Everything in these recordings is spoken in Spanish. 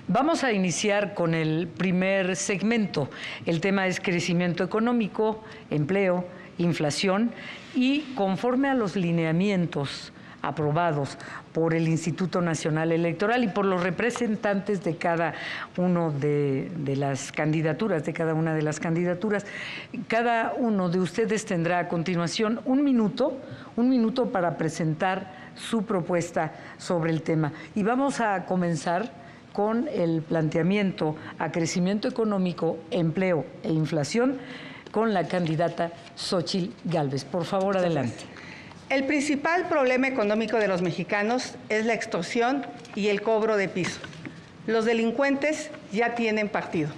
Vamos a iniciar con el primer segmento. El tema es crecimiento económico, empleo, inflación y conforme a los lineamientos aprobados por el Instituto Nacional Electoral y por los representantes de cada uno de las candidaturas, cada uno de ustedes tendrá a continuación un minuto para presentar su propuesta sobre el tema. Y vamos a comenzar con el planteamiento a crecimiento económico, empleo e inflación con la candidata Xóchitl Gálvez. Por favor, adelante. El principal problema económico de los mexicanos es la extorsión y el cobro de piso. Los delincuentes ya tienen partido.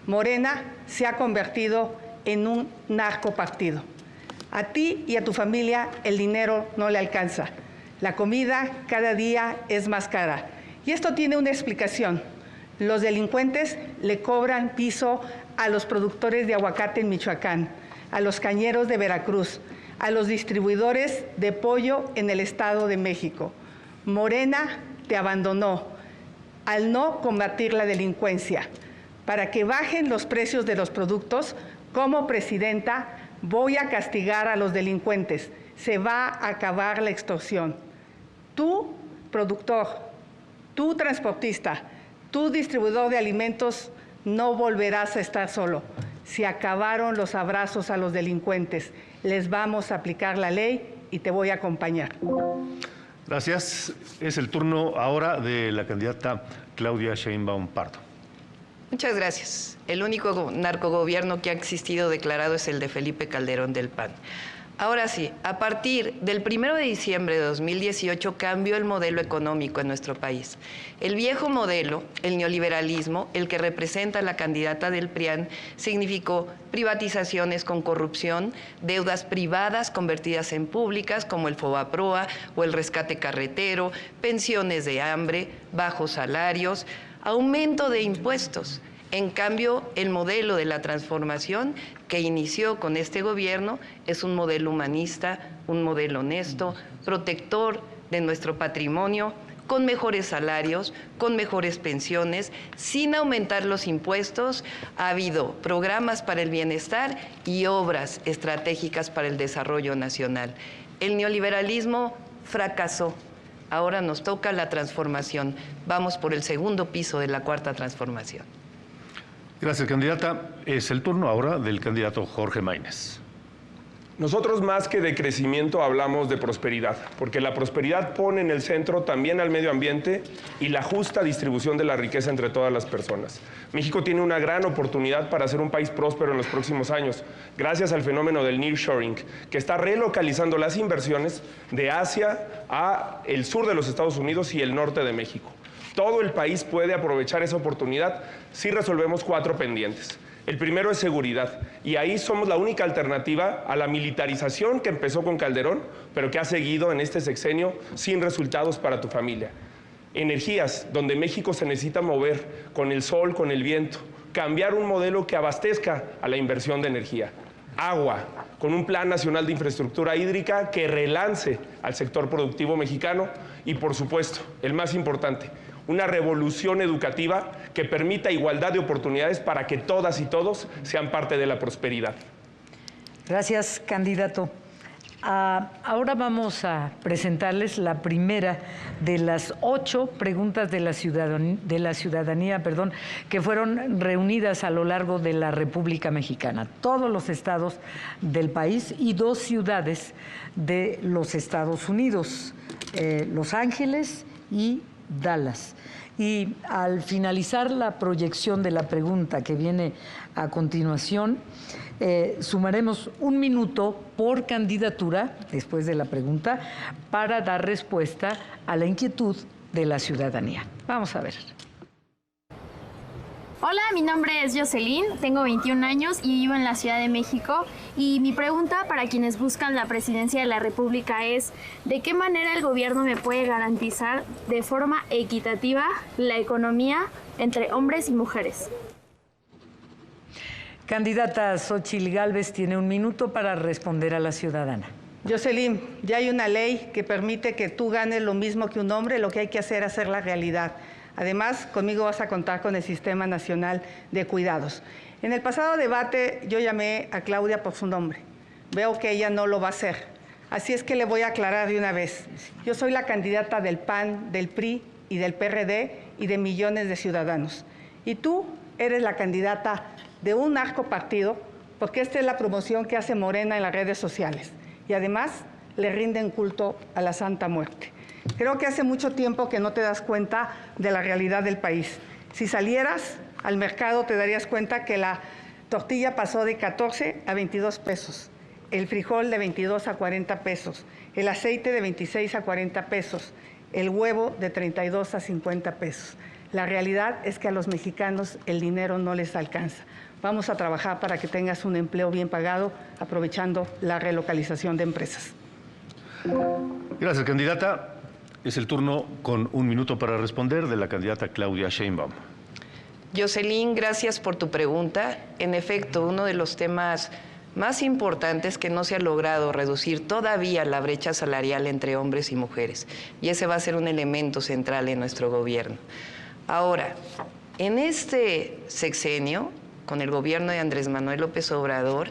Morena se ha convertido en un narcopartido. A ti y a tu familia el dinero no le alcanza. La comida cada día es más cara. Y esto tiene una explicación. Los delincuentes le cobran piso a los productores de aguacate en Michoacán, a los cañeros de Veracruz, a los distribuidores de pollo en el Estado de México. Morena te abandonó al no combatir la delincuencia. Para que bajen los precios de los productos, como presidenta voy a castigar a los delincuentes. Se va a acabar la extorsión. Tú, productor, tú, transportista, tú, distribuidor de alimentos, no volverás a estar solo. Se acabaron los abrazos a los delincuentes. Les vamos a aplicar la ley y te voy a acompañar. Gracias. Es el turno ahora de la candidata Claudia Sheinbaum Pardo. Muchas gracias. El único narcogobierno que ha existido declarado es el de Felipe Calderón del PAN. Ahora sí, a partir del 1 de diciembre de 2018 cambió el modelo económico en nuestro país. El viejo modelo, el neoliberalismo, el que representa la candidata del PRIAN, significó privatizaciones con corrupción, deudas privadas convertidas en públicas como el Fobaproa o el rescate carretero, pensiones de hambre, bajos salarios, aumento de impuestos. En cambio, el modelo de la transformación que inició con este gobierno es un modelo humanista, un modelo honesto, protector de nuestro patrimonio, con mejores salarios, con mejores pensiones, sin aumentar los impuestos. Ha habido programas para el bienestar y obras estratégicas para el desarrollo nacional. El neoliberalismo fracasó. Ahora nos toca la transformación. Vamos por el segundo piso de la cuarta transformación. Gracias, candidata. Es el turno ahora del candidato Jorge Maínez. Nosotros más que de crecimiento hablamos de prosperidad, porque la prosperidad pone en el centro también al medio ambiente y la justa distribución de la riqueza entre todas las personas. México tiene una gran oportunidad para ser un país próspero en los próximos años, gracias al fenómeno del nearshoring, que está relocalizando las inversiones de Asia a el sur de los Estados Unidos y el norte de México. Todo el país puede aprovechar esa oportunidad si resolvemos 4 pendientes. El primero es seguridad, y ahí somos la única alternativa a la militarización que empezó con Calderón, pero que ha seguido en este sexenio sin resultados para tu familia. Energías, donde México se necesita mover con el sol, con el viento, cambiar un modelo que abastezca a la inversión de energía. Agua, con un Plan Nacional de Infraestructura Hídrica que relance al sector productivo mexicano y, por supuesto, el más importante, una revolución educativa que permita igualdad de oportunidades para que todas y todos sean parte de la prosperidad. Gracias, candidato. Ahora vamos a presentarles la primera de las 8 preguntas de la ciudadanía, que fueron reunidas a lo largo de la República Mexicana. Todos los estados del país y 2 ciudades de los Estados Unidos, Los Ángeles y Dallas. Y al finalizar la proyección de la pregunta que viene a continuación, sumaremos 1 minuto por candidatura, después de la pregunta, para dar respuesta a la inquietud de la ciudadanía. Vamos a ver. Hola, mi nombre es Jocelyn, tengo 21 años y vivo en la Ciudad de México. Y mi pregunta para quienes buscan la presidencia de la República es: ¿de qué manera el gobierno me puede garantizar de forma equitativa la economía entre hombres y mujeres? Candidata Xóchitl Gálvez tiene 1 minuto para responder a la ciudadana. Jocelyn, ya hay una ley que permite que tú ganes lo mismo que un hombre. Lo que hay que hacer es hacerla realidad. Además, conmigo vas a contar con el Sistema Nacional de Cuidados. En el pasado debate yo llamé a Claudia por su nombre. Veo que ella no lo va a hacer. Así es que le voy a aclarar de una vez. Yo soy la candidata del PAN, del PRI y del PRD y de millones de ciudadanos. Y tú eres la candidata de un narcopartido, porque esta es la promoción que hace Morena en las redes sociales. Y además le rinden culto a la Santa Muerte. Creo que hace mucho tiempo que no te das cuenta de la realidad del país. Si salieras al mercado te darías cuenta que la tortilla pasó de 14 a 22 pesos, el frijol de 22 a 40 pesos, el aceite de 26 a 40 pesos, el huevo de 32 a 50 pesos. La realidad es que a los mexicanos el dinero no les alcanza. Vamos a trabajar para que tengas un empleo bien pagado, aprovechando la relocalización de empresas. Gracias, candidata. Es el turno con 1 minuto para responder de la candidata Claudia Sheinbaum. Jocelyn, gracias por tu pregunta. En efecto, uno de los temas más importantes que no se ha logrado reducir todavía la brecha salarial entre hombres y mujeres. Y ese va a ser un elemento central en nuestro gobierno. Ahora, en este sexenio, con el gobierno de Andrés Manuel López Obrador,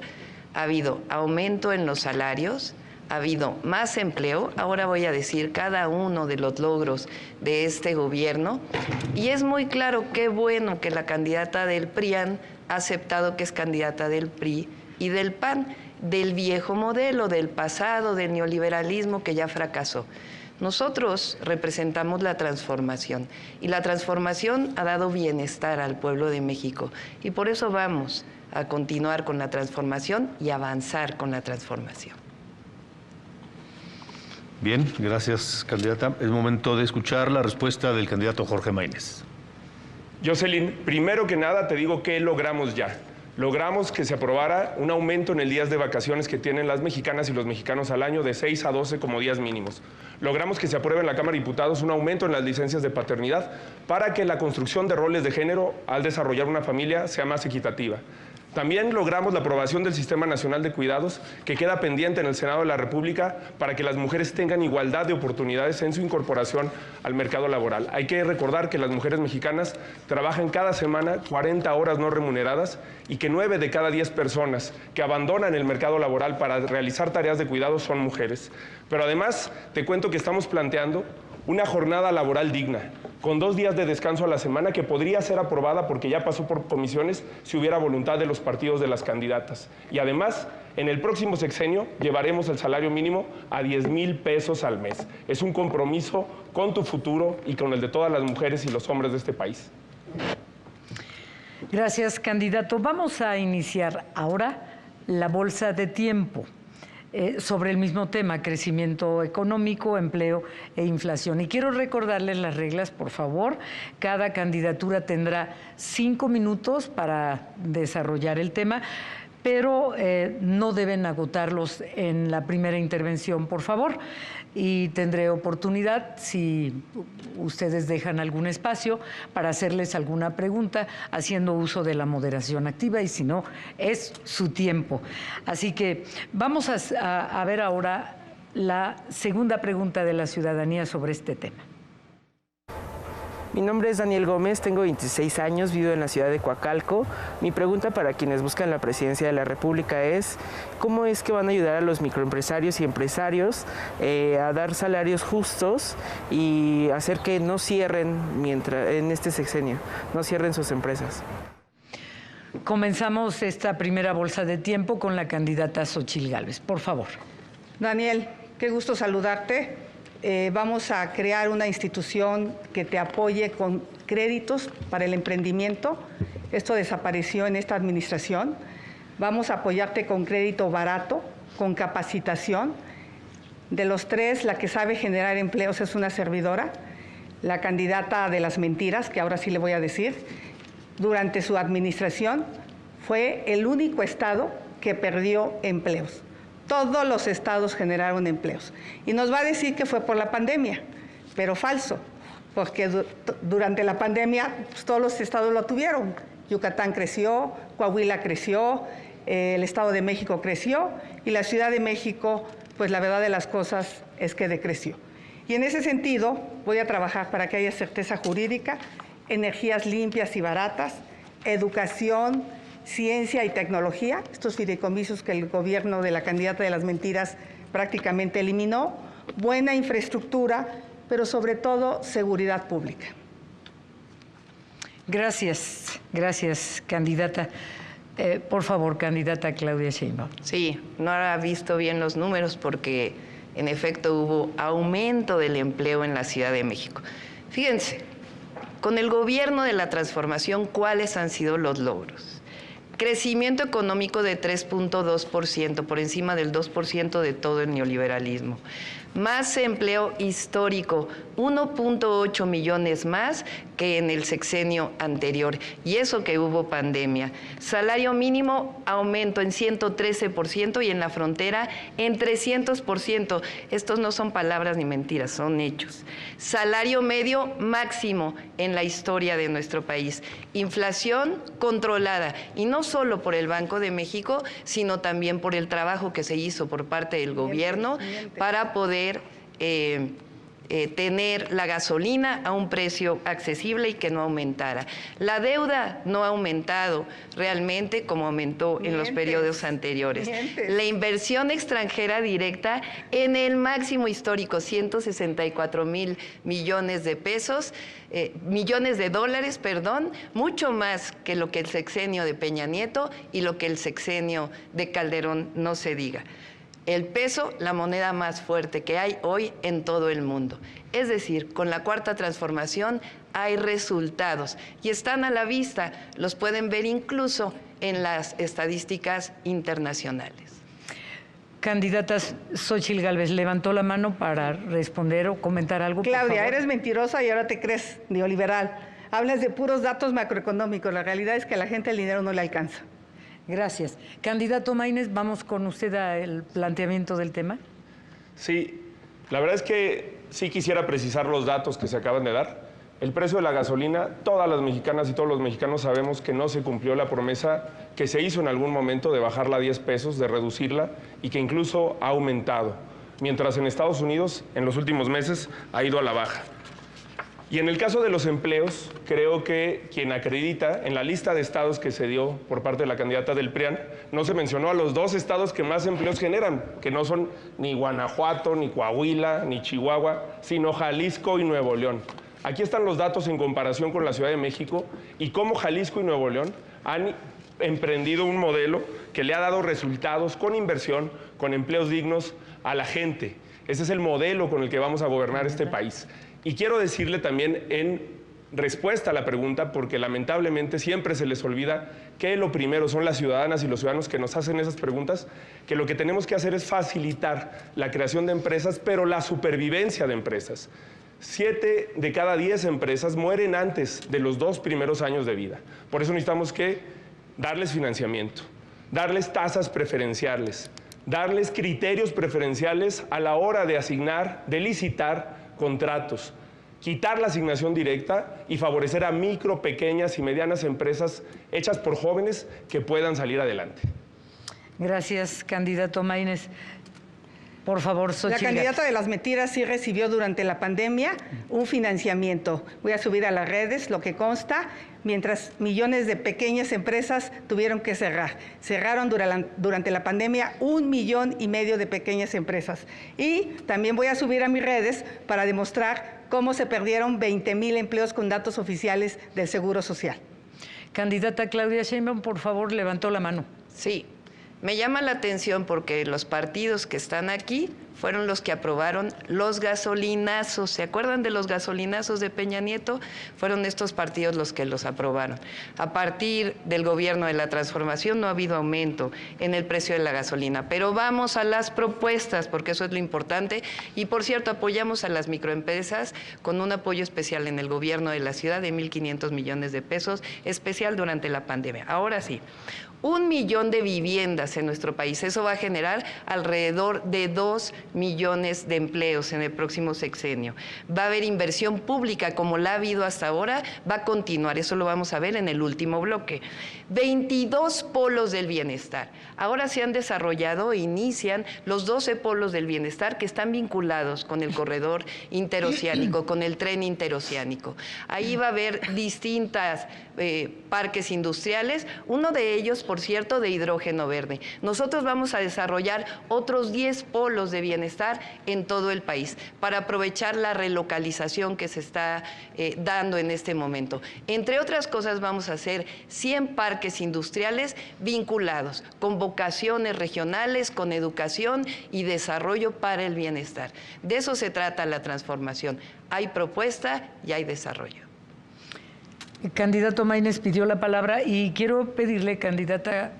ha habido aumento en los salarios, ha habido más empleo. Ahora voy a decir cada uno de los logros de este gobierno. Y es muy claro, qué bueno que la candidata del PRIAN ha aceptado que es candidata del PRI y del PAN, del viejo modelo, del pasado, del neoliberalismo que ya fracasó. Nosotros representamos la transformación y la transformación ha dado bienestar al pueblo de México y por eso vamos a continuar con la transformación y avanzar con la transformación. Bien, gracias, candidata. Es momento de escuchar la respuesta del candidato Jorge Maínez. Jocelyn, primero que nada te digo qué logramos ya. Logramos que se aprobara un aumento en el días de vacaciones que tienen las mexicanas y los mexicanos al año de 6 a 12 como días mínimos. Logramos que se apruebe en la Cámara de Diputados un aumento en las licencias de paternidad para que la construcción de roles de género al desarrollar una familia sea más equitativa. También logramos la aprobación del Sistema Nacional de Cuidados, que queda pendiente en el Senado de la República para que las mujeres tengan igualdad de oportunidades en su incorporación al mercado laboral. Hay que recordar que las mujeres mexicanas trabajan cada semana 40 horas no remuneradas y que 9 de cada 10 personas que abandonan el mercado laboral para realizar tareas de cuidado son mujeres. Pero además, te cuento que estamos planteando una jornada laboral digna, con 2 días de descanso a la semana que podría ser aprobada porque ya pasó por comisiones si hubiera voluntad de los partidos de las candidatas. Y además, en el próximo sexenio llevaremos el salario mínimo a 10,000 pesos al mes. Es un compromiso con tu futuro y con el de todas las mujeres y los hombres de este país. Gracias, candidato. Vamos a iniciar ahora la bolsa de tiempo. Sobre el mismo tema, crecimiento económico, empleo e inflación. Y quiero recordarles las reglas, por favor. Cada candidatura tendrá 5 minutos para desarrollar el tema, pero no deben agotarlos en la primera intervención, por favor. Y tendré oportunidad, si ustedes dejan algún espacio, para hacerles alguna pregunta, haciendo uso de la moderación activa, y si no, es su tiempo. Así que vamos a ver ahora la segunda pregunta de la ciudadanía sobre este tema. Mi nombre es Daniel Gómez, tengo 26 años, vivo en la ciudad de Coacalco. Mi pregunta para quienes buscan la presidencia de la República es ¿cómo es que van a ayudar a los microempresarios y empresarios a dar salarios justos y hacer que no cierren en este sexenio, no cierren sus empresas? Comenzamos esta primera bolsa de tiempo con la candidata Xóchitl Gálvez. Por favor. Daniel, qué gusto saludarte. Vamos a crear una institución que te apoye con créditos para el emprendimiento. Esto desapareció en esta administración. Vamos a apoyarte con crédito barato, con capacitación. De los 3, la que sabe generar empleos es una servidora, la candidata de las mentiras, que ahora sí le voy a decir. Durante su administración fue el único estado que perdió empleos. Todos los estados generaron empleos. Y nos va a decir que fue por la pandemia, pero falso, porque durante la pandemia pues, todos los estados lo tuvieron. Yucatán creció, Coahuila creció, el Estado de México creció y la Ciudad de México, pues la verdad de las cosas es que decreció. Y en ese sentido voy a trabajar para que haya certeza jurídica, energías limpias y baratas, educación, ciencia y tecnología, estos fideicomisos que el gobierno de la candidata de las mentiras prácticamente eliminó, buena infraestructura, pero sobre todo seguridad pública. Gracias, gracias, candidata. Por favor, candidata Claudia Sheinbaum. Sí, no ha visto bien los números porque en efecto hubo aumento del empleo en la Ciudad de México. Fíjense, con el gobierno de la transformación, ¿cuáles han sido los logros? Crecimiento económico de 3.2%, por encima del 2% de todo el neoliberalismo. Más empleo histórico, 1.8 millones más que en el sexenio anterior, y eso que hubo pandemia. Salario mínimo aumento en 113% y en la frontera en 300%. Estos no son palabras ni mentiras, son hechos. Salario medio máximo en la historia de nuestro país. Inflación controlada, y no solo por el Banco de México, sino también por el trabajo que se hizo por parte del gobierno para poder tener la gasolina a un precio accesible y que no aumentara. La deuda no ha aumentado realmente como aumentó en los periodos anteriores. La inversión extranjera directa en el máximo histórico, 164,000 millones de pesos, millones de dólares, perdón, mucho más que lo que el sexenio de Peña Nieto y lo que el sexenio de Calderón, no se diga. El peso, la moneda más fuerte que hay hoy en todo el mundo. Es decir, con la Cuarta Transformación hay resultados y están a la vista, los pueden ver incluso en las estadísticas internacionales. Candidatas, Xóchitl Gálvez levantó la mano para responder o comentar algo. Claudia, eres mentirosa y ahora te crees neoliberal. Hablas de puros datos macroeconómicos. La realidad es que a la gente el dinero no le alcanza. Gracias. Candidato Maínez, ¿vamos con usted al planteamiento del tema? Sí, la verdad es que sí quisiera precisar los datos que se acaban de dar. El precio de la gasolina, todas las mexicanas y todos los mexicanos sabemos que no se cumplió la promesa que se hizo en algún momento de bajarla a 10 pesos, de reducirla, y que incluso ha aumentado, mientras en Estados Unidos en los últimos meses ha ido a la baja. Y en el caso de los empleos, creo que quien acredita en la lista de estados que se dio por parte de la candidata del PRIAN, no se mencionó a los 2 estados que más empleos generan, que no son ni Guanajuato, ni Coahuila, ni Chihuahua, sino Jalisco y Nuevo León. Aquí están los datos en comparación con la Ciudad de México y cómo Jalisco y Nuevo León han emprendido un modelo que le ha dado resultados con inversión, con empleos dignos a la gente. Ese es el modelo con el que vamos a gobernar este país. Y quiero decirle también en respuesta a la pregunta, porque lamentablemente siempre se les olvida que lo primero son las ciudadanas y los ciudadanos que nos hacen esas preguntas, que lo que tenemos que hacer es facilitar la creación de empresas, pero la supervivencia de empresas. 7 de cada 10 empresas mueren antes de los 2 primeros años de vida. Por eso necesitamos que darles financiamiento, darles tasas preferenciales, darles criterios preferenciales a la hora de asignar, de licitar contratos, quitar la asignación directa y favorecer a micro, pequeñas y medianas empresas hechas por jóvenes que puedan salir adelante. Gracias, candidato Maínez. Por favor, Xóchitl. La candidata de las mentiras sí recibió durante la pandemia un financiamiento. Voy a subir a las redes lo que consta, mientras millones de pequeñas empresas tuvieron que cerrar. Cerraron durante la pandemia 1,5 millones de pequeñas empresas. Y también voy a subir a mis redes para demostrar cómo se perdieron 20,000 empleos con datos oficiales del Seguro Social. Candidata Claudia Sheinbaum, por favor, levantó la mano. Sí. Me llama la atención porque los partidos que están aquí fueron los que aprobaron los gasolinazos. ¿Se acuerdan de los gasolinazos de Peña Nieto? Fueron estos partidos los que los aprobaron. A partir del gobierno de la transformación no ha habido aumento en el precio de la gasolina. Pero vamos a las propuestas, porque eso es lo importante. Y por cierto, apoyamos a las microempresas con un apoyo especial en el gobierno de la ciudad de 1,500 millones de pesos, especial durante la pandemia. Ahora sí. 1 millón de viviendas en nuestro país. Eso va a generar alrededor de 2 millones de empleos en el próximo sexenio. Va a haber inversión pública como la ha habido hasta ahora, va a continuar, eso lo vamos a ver en el último bloque. 22 polos del bienestar. Ahora se han desarrollado e inician los 12 polos del bienestar que están vinculados con el corredor interoceánico, con el tren interoceánico. Ahí va a haber distintas parques industriales, uno de ellos, por cierto, de hidrógeno verde. Nosotros vamos a desarrollar otros 10 polos de bienestar en todo el país para aprovechar la relocalización que se está dando en este momento. Entre otras cosas, vamos a hacer 100 parques industriales vinculados con vocaciones regionales, con educación y desarrollo para el bienestar. De eso se trata la transformación. Hay propuesta y hay desarrollo. El candidato Maínez pidió la palabra y quiero pedirle, candidata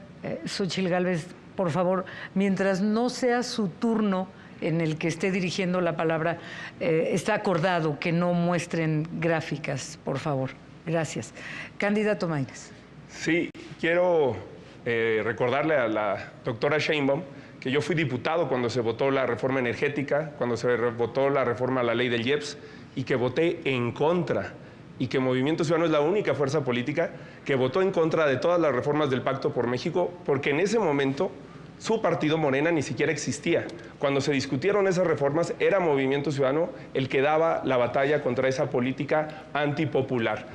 Xóchitl Gálvez, por favor, mientras no sea su turno en el que esté dirigiendo la palabra, está acordado que no muestren gráficas, por favor. Gracias. Candidato Maínez. Sí, quiero recordarle a la doctora Sheinbaum que yo fui diputado cuando se votó la reforma energética, cuando se votó la reforma a la ley del IEPS, y que voté en contra, y que Movimiento Ciudadano es la única fuerza política que votó en contra de todas las reformas del Pacto por México, porque en ese momento su partido Morena ni siquiera existía. Cuando se discutieron esas reformas, era Movimiento Ciudadano el que daba la batalla contra esa política antipopular.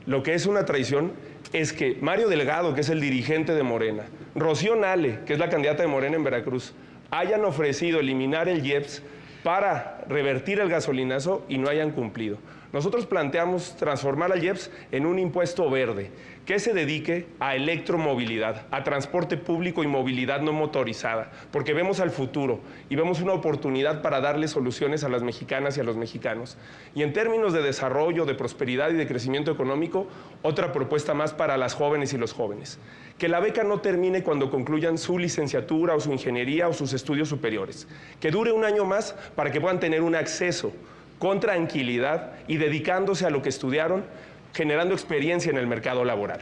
Lo que es una traición es que Mario Delgado, que es el dirigente de Morena, Rocío Nale, que es la candidata de Morena en Veracruz, hayan ofrecido eliminar el IEPS para revertir el gasolinazo y no hayan cumplido. Nosotros planteamos transformar al IEPS en un impuesto verde que se dedique a electromovilidad, a transporte público y movilidad no motorizada, porque vemos al futuro y vemos una oportunidad para darle soluciones a las mexicanas y a los mexicanos. Y en términos de desarrollo, de prosperidad y de crecimiento económico, otra propuesta más para las jóvenes y los jóvenes. Que la beca no termine cuando concluyan su licenciatura o su ingeniería o sus estudios superiores. Que dure un año más para que puedan tener un acceso con tranquilidad y dedicándose a lo que estudiaron, generando experiencia en el mercado laboral.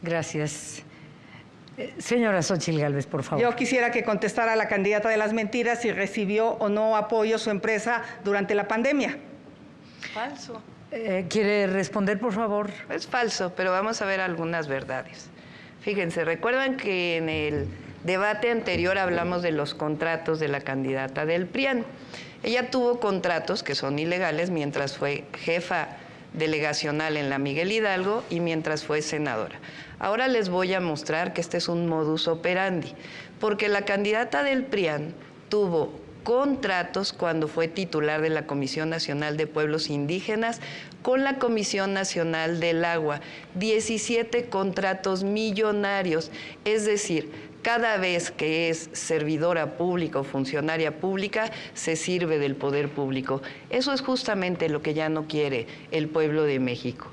Gracias. Señora Xóchitl Gálvez, por favor. Yo quisiera que contestara la candidata de las mentiras si recibió o no apoyo su empresa durante la pandemia. Falso. ¿Quiere responder, por favor? Es falso, pero vamos a ver algunas verdades. Fíjense, recuerdan que en el debate anterior hablamos de los contratos de la candidata del PRIAN. Ella tuvo contratos que son ilegales mientras fue jefa delegacional en la Miguel Hidalgo y mientras fue senadora. Ahora les voy a mostrar que este es un modus operandi, porque la candidata del PRIAN tuvo contratos cuando fue titular de la Comisión Nacional de Pueblos Indígenas con la Comisión Nacional del Agua. 17 contratos millonarios, es decir, cada vez que es servidora pública o funcionaria pública, se sirve del poder público. Eso es justamente lo que ya no quiere el pueblo de México.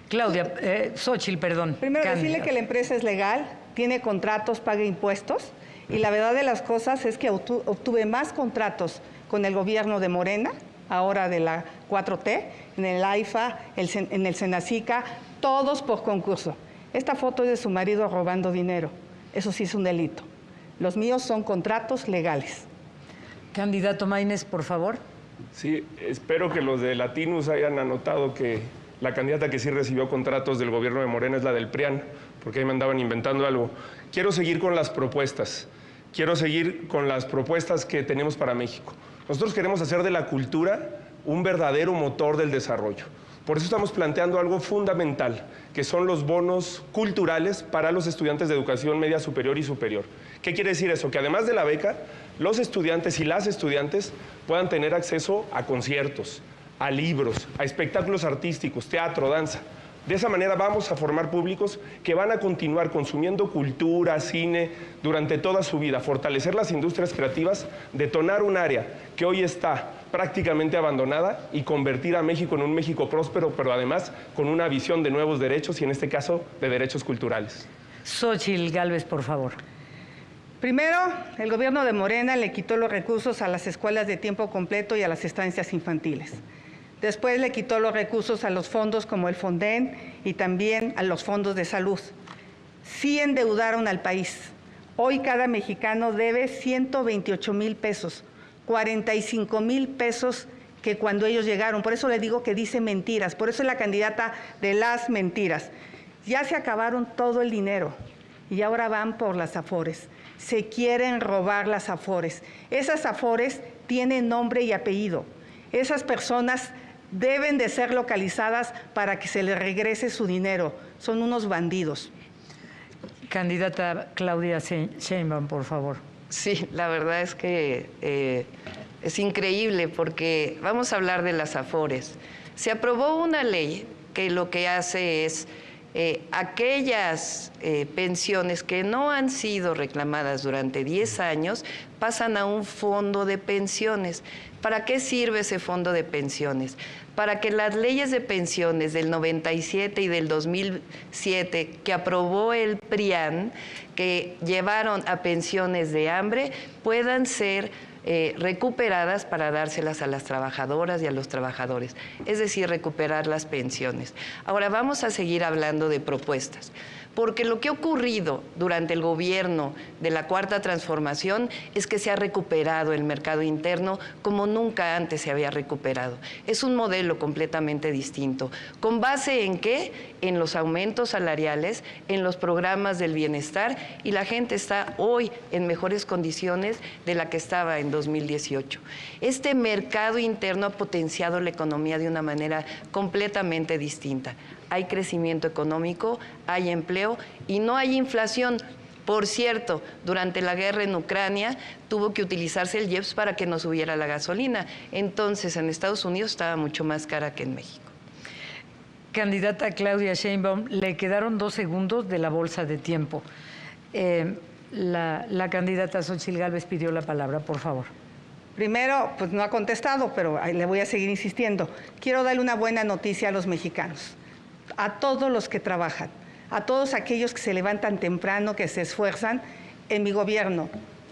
Claudia, Xóchitl, perdón. Primero, decirle que la empresa es legal, tiene contratos, paga impuestos, y la verdad de las cosas es que obtuve más contratos con el gobierno de Morena, ahora de la 4T, en el AIFA, en el Senacica, todos por concurso. Esta foto es de su marido robando dinero. Eso sí es un delito. Los míos son contratos legales. Candidato Maínez, por favor. Sí, espero que los de Latinus hayan anotado que la candidata que sí recibió contratos del gobierno de Morena es la del PRIAN, porque ahí me andaban inventando algo. Quiero seguir con las propuestas. Quiero seguir con las propuestas que tenemos para México. Nosotros queremos hacer de la cultura un verdadero motor del desarrollo. Por eso estamos planteando algo fundamental, que son los bonos culturales para los estudiantes de educación media superior y superior. ¿Qué quiere decir eso? Que además de la beca, los estudiantes y las estudiantes puedan tener acceso a conciertos, a libros, a espectáculos artísticos, teatro, danza. De esa manera vamos a formar públicos que van a continuar consumiendo cultura, cine, durante toda su vida, fortalecer las industrias creativas, detonar un área que hoy está prácticamente abandonada y convertir a México en un México próspero, pero además con una visión de nuevos derechos y en este caso de derechos culturales. Xóchitl Gálvez, por favor. Primero, el gobierno de Morena le quitó los recursos a las escuelas de tiempo completo y a las estancias infantiles. Después le quitó los recursos a los fondos como el Fonden y también a los fondos de salud. Sí endeudaron al país. Hoy cada mexicano debe 128,000 pesos, 45,000 pesos que cuando ellos llegaron. Por eso le digo que dice mentiras, por eso es la candidata de las mentiras. Ya se acabaron todo el dinero y ahora van por las Afores. Se quieren robar las Afores. Esas Afores tienen nombre y apellido. Esas personas deben de ser localizadas para que se les regrese su dinero. Son unos bandidos. Candidata Claudia Sheinbaum, por favor. Sí, la verdad es que es increíble porque vamos a hablar de las Afores. Se aprobó una ley que lo que hace es aquellas pensiones que no han sido reclamadas durante 10 años pasan a un fondo de pensiones. ¿Para qué sirve ese fondo de pensiones? Para que las leyes de pensiones del 97 y del 2007 que aprobó el PRIAN, que llevaron a pensiones de hambre, puedan ser recuperadas para dárselas a las trabajadoras y a los trabajadores, es decir, recuperar las pensiones. Ahora vamos a seguir hablando de propuestas, porque lo que ha ocurrido durante el gobierno de la Cuarta Transformación es que se ha recuperado el mercado interno como nunca antes se había recuperado. Es un modelo completamente distinto. ¿Con base en qué? En los aumentos salariales, en los programas del bienestar, y la gente está hoy en mejores condiciones de la que estaba en 2018. Este mercado interno ha potenciado la economía de una manera completamente distinta. Hay crecimiento económico, hay empleo y no hay inflación. Por cierto, durante la guerra en Ucrania tuvo que utilizarse el IEPS para que no subiera la gasolina. Entonces, en Estados Unidos estaba mucho más cara que en México. Candidata Claudia Sheinbaum, le quedaron 2 segundos de la bolsa de tiempo. La candidata Xóchitl Gálvez pidió la palabra, por favor. Primero, pues no ha contestado, pero le voy a seguir insistiendo. Quiero darle una buena noticia a los mexicanos, a todos los que trabajan, a todos aquellos que se levantan temprano, que se esfuerzan. En mi gobierno,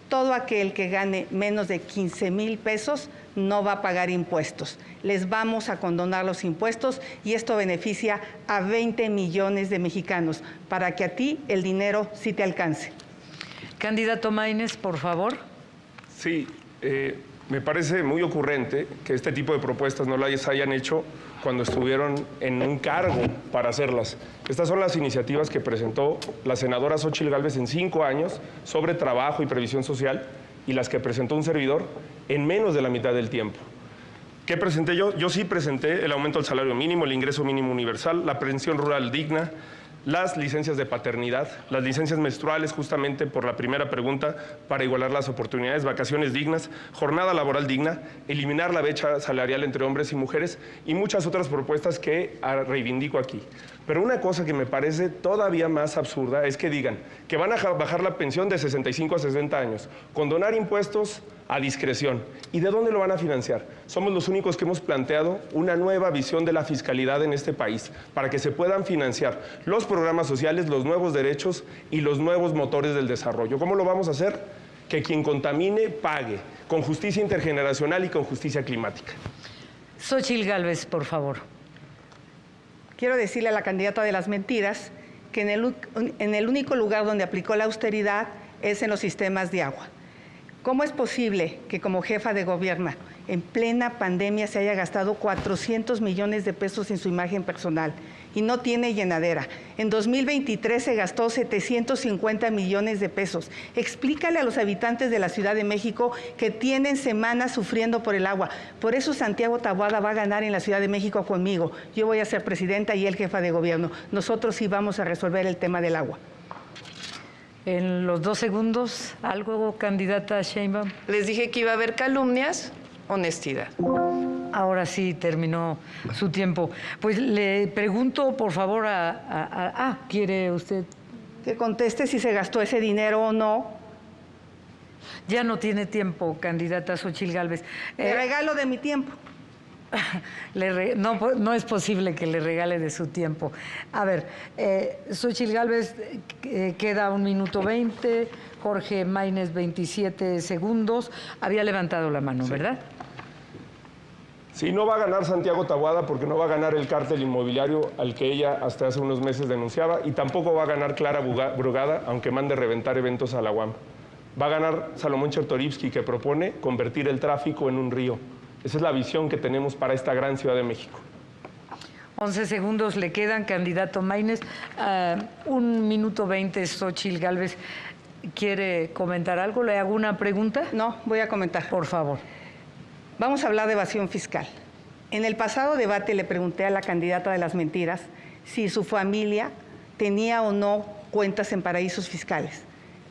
todo aquel que gane menos de 15,000 pesos no va a pagar impuestos. Les vamos a condonar los impuestos y esto beneficia a 20 millones de mexicanos para que a ti el dinero sí te alcance. Candidato Maínez, por favor. Sí, me parece muy ocurrente que este tipo de propuestas no las hayan hecho cuando estuvieron en un cargo para hacerlas. Estas son las iniciativas que presentó la senadora Xóchitl Gálvez en 5 años sobre trabajo y previsión social y las que presentó un servidor en menos de la mitad del tiempo. ¿Qué presenté yo? Yo sí presenté el aumento del salario mínimo, el ingreso mínimo universal, la pensión rural digna, las licencias de paternidad, las licencias menstruales, justamente por la primera pregunta, para igualar las oportunidades, vacaciones dignas, jornada laboral digna, eliminar la brecha salarial entre hombres y mujeres y muchas otras propuestas que reivindico aquí. Pero una cosa que me parece todavía más absurda es que digan que van a bajar la pensión de 65 a 60 años, condonar impuestos a discreción. ¿Y de dónde lo van a financiar? Somos los únicos que hemos planteado una nueva visión de la fiscalidad en este país para que se puedan financiar los programas sociales, los nuevos derechos y los nuevos motores del desarrollo. ¿Cómo lo vamos a hacer? Que quien contamine pague, con justicia intergeneracional y con justicia climática. Xóchitl Gálvez, por favor. Quiero decirle a la candidata de las mentiras que en el único lugar donde aplicó la austeridad es en los sistemas de agua. ¿Cómo es posible que como jefa de gobierno en plena pandemia se haya gastado 400 millones de pesos en su imagen personal y no tiene llenadera? En 2023 se gastó 750 millones de pesos. Explícale a los habitantes de la Ciudad de México que tienen semanas sufriendo por el agua. Por eso Santiago Taboada va a ganar en la Ciudad de México conmigo. Yo voy a ser presidenta y él jefa de gobierno. Nosotros sí vamos a resolver el tema del agua. En los 2 segundos, ¿algo, candidata Sheinbaum? Les dije que iba a haber calumnias, honestidad. Ahora sí terminó su tiempo. Pues le pregunto, por favor, ¿quiere usted? Que conteste si se gastó ese dinero o no. Ya no tiene tiempo, candidata Xóchitl Gálvez. Le regalo de mi tiempo. No es posible que le regale de su tiempo. A ver, Xóchitl Gálvez, queda 1 minuto 20, Jorge Maínez 27 segundos. Había levantado la mano, sí. ¿Verdad? Sí, no va a ganar Santiago Taboada porque no va a ganar el cártel inmobiliario al que ella hasta hace unos meses denunciaba, y tampoco va a ganar Clara Brugada, aunque mande reventar eventos a la UAM. Va a ganar Salomón Chertorivsky, que propone convertir el tráfico en un río. Esa es la visión que tenemos para esta gran Ciudad de México. 11 segundos le quedan, candidato Maínez. 1 minuto 20, Xóchitl Gálvez. ¿Quiere comentar algo? ¿Le hago una pregunta? No, voy a comentar. Por favor. Vamos a hablar de evasión fiscal. En el pasado debate le pregunté a la candidata de las mentiras si su familia tenía o no cuentas en paraísos fiscales.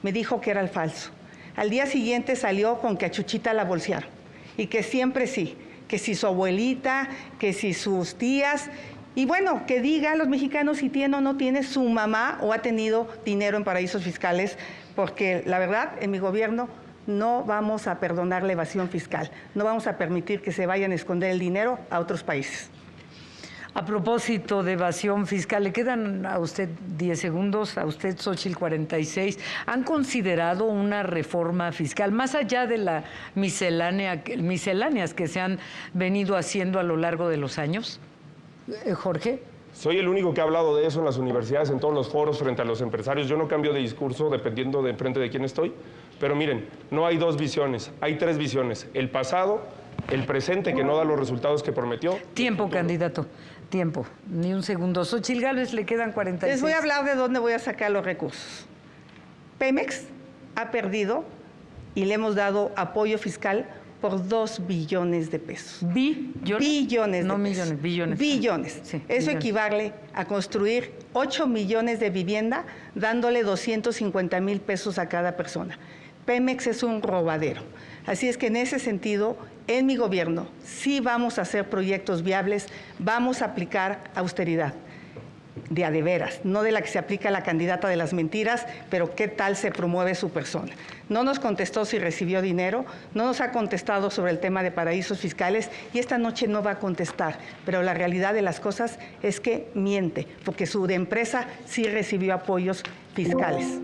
Me dijo que era el falso. Al día siguiente salió con que a Chuchita la bolsearon y que siempre sí, que si su abuelita, que si sus tías. Y bueno, que diga a los mexicanos si tiene o no tiene su mamá o ha tenido dinero en paraísos fiscales, porque la verdad, en mi gobierno no vamos a perdonar la evasión fiscal, no vamos a permitir que se vayan a esconder el dinero a otros países. A propósito de evasión fiscal, le quedan a usted 10 segundos, a usted, Xóchitl, 46. ¿Han considerado una reforma fiscal, más allá de la misceláneas que se han venido haciendo a lo largo de los años? Jorge. Soy el único que ha hablado de eso en las universidades, en todos los foros, frente a los empresarios. Yo no cambio de discurso dependiendo de frente de quién estoy. Pero miren, no hay dos visiones, hay tres visiones. El pasado, el presente, que no da los resultados que prometió. Tiempo, candidato. Tiempo. Ni un segundo. Xóchitl Gálvez, le quedan 46. Les voy a hablar de dónde voy a sacar los recursos. Pemex ha perdido y le hemos dado apoyo fiscal por 2 billones de pesos. ¿Billones? Billones de no pesos. Millones, billones. Billones. Sí, Eso billones. equivale a construir 8 millones de vivienda, dándole 250,000 pesos a cada persona. Pemex es un robadero. Así es que en ese sentido, en mi gobierno, sí vamos a hacer proyectos viables, vamos a aplicar austeridad. De a de veras, no de la que se aplica a la candidata de las mentiras, pero qué tal se promueve su persona. No nos contestó si recibió dinero, no nos ha contestado sobre el tema de paraísos fiscales y esta noche no va a contestar, pero la realidad de las cosas es que miente, porque su empresa sí recibió apoyos fiscales.